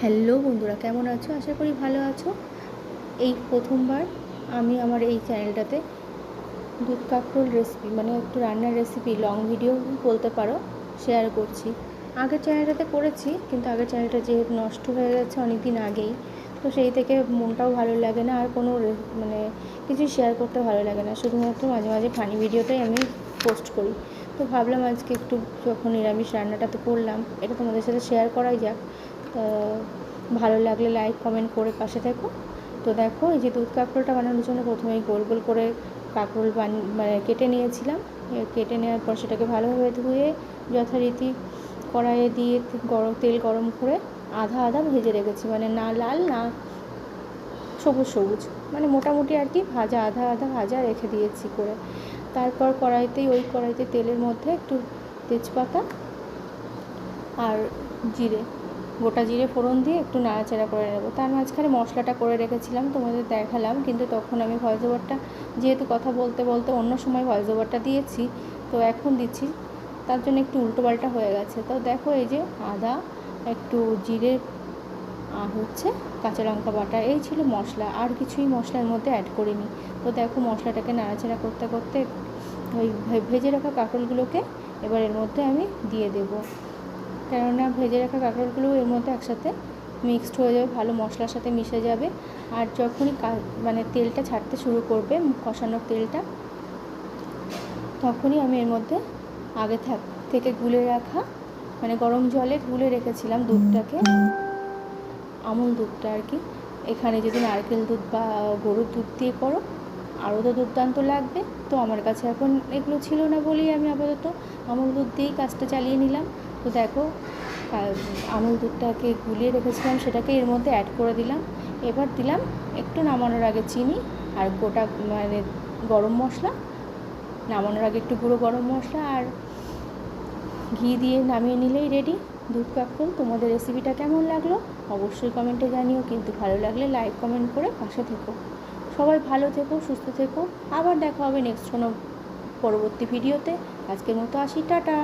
Hello বন্ধুরা, কেমন আছো? আশা করি ভালো আছো। এই প্রথমবার আমি আমার এই চ্যানেলটাতে দুধ কাঁকরোল রেসিপি মানে একটু রান্নার রেসিপি লং ভিডিও বলতে পারো শেয়ার করছি। আগের চ্যানেলটাতে করেছি, কিন্তু আগের চ্যানেলটা যেহেতু নষ্ট হয়ে গেছে অনেক দিন আগেই, তো সেই থেকে মনটাও ভালো লাগে না, আর কোনো মানে কিছু শেয়ার করতে ভালো লাগে না, শুধুমাত্র মাঝে মাঝে ফানি ভিডিওটাই আমি পোস্ট করি। তো ভাবলাম আজকে একটু যখন নিরামিষ রান্নাটা তো করলাম, এটা তোমাদের সাথে শেয়ার করাই যাক। তা ভালো লাগলে লাইক কমেন্ট করে পাশে থেকো। তো দেখো, এই যে দুধ কাঁকরোলটা বানানোর জন্য প্রথমেই গোল গোল করে কাঁকরোল মানে কেটে নিয়েছিলাম। কেটে নেওয়ার পর সেটাকে ভালোভাবে ধুয়ে যথারীতি কড়াইয়ে দিয়ে তেল গরম করে আধা আধা ভেজে রেখেছি, মানে না লাল না সবুজ সবুজ, মানে মোটামুটি আর কি ভাজা, আধা আধা ভাজা রেখে দিয়েছি করে। তারপর ওই কড়াইতে তেলের মধ্যে একটু তেজপাতা আর জিরে, গোটা জিরে ফোড়ন দিয়ে একটু নাড়াচাড়া করে নেব। তার মাঝখানে মশলাটা করে রেখেছিলাম, তোমাদের দেখালাম, কিন্তু তখন আমি ভয়েস ওভারটা, যেহেতু কথা বলতে বলতে অন্য সময় ভয়েস ওভারটা দিয়েছি, তো এখন দিচ্ছি, তার জন্য একটু উল্টোপাল্টা হয়ে গেছে। তো দেখো, এই যে আদা, একটু জিরে আর হচ্ছে কাঁচা লঙ্কা বাটা, এই ছিল মশলা, আর কিছুই মশলার মধ্যে অ্যাড করিনি। তো দেখো, মশলাটাকে নাড়াচাড়া করতে করতে ওই ভেজে রাখা কাঁকরোলগুলোকে এবার এর মধ্যে আমি দিয়ে দেবো, কেননা ভেজে রাখা কাঁকরোলগুলো এর মধ্যে একসাথে মিক্সড হয়ে যাবে, ভালো মশলার সাথে মিশে যাবে। আর যখনই মানে তেলটা ছাড়তে শুরু করবে, কষানোর তেলটা, তখনই আমি এর মধ্যে আগে থেকে গুলে রাখা, মানে গরম জলে গুলে রেখেছিলাম দুধটাকে, আমুল দুধটা আর কি। এখানে যদি নারকেল দুধ বা গরুর দুধ দিয়ে করো আরও তো দুর্দান্ত লাগবে। তো আমার কাছে এখন এগুলো ছিল না বলেই আমি আপাতত আমুল দুধ দিয়েই কাজটা চালিয়ে নিলাম। তো দেখো, আমুল দুধটাকে গুলিয়ে রেখেছিলাম, সেটাকে এর মধ্যে অ্যাড করে দিলাম। এবার দিলাম একটু নামানোর আগে চিনি আর গোটা মানে গরম মশলা, নামানোর আগে একটু গুঁড়ো গরম মশলা আর ঘি দিয়ে নামিয়ে নিলেই রেডি দুধ কাঁকরোল। তোমাদের রেসিপিটা কেমন লাগলো অবশ্যই কমেন্টে জানিও, কিন্তু ভালো লাগলে লাইক কমেন্ট করে পাশে থেকো। সবাই ভালো থেকো, সুস্থ থেকো। আবার দেখা হবে নেক্সট কোনো পরবর্তী ভিডিওতে। আজকের মতো আসি, টাটা।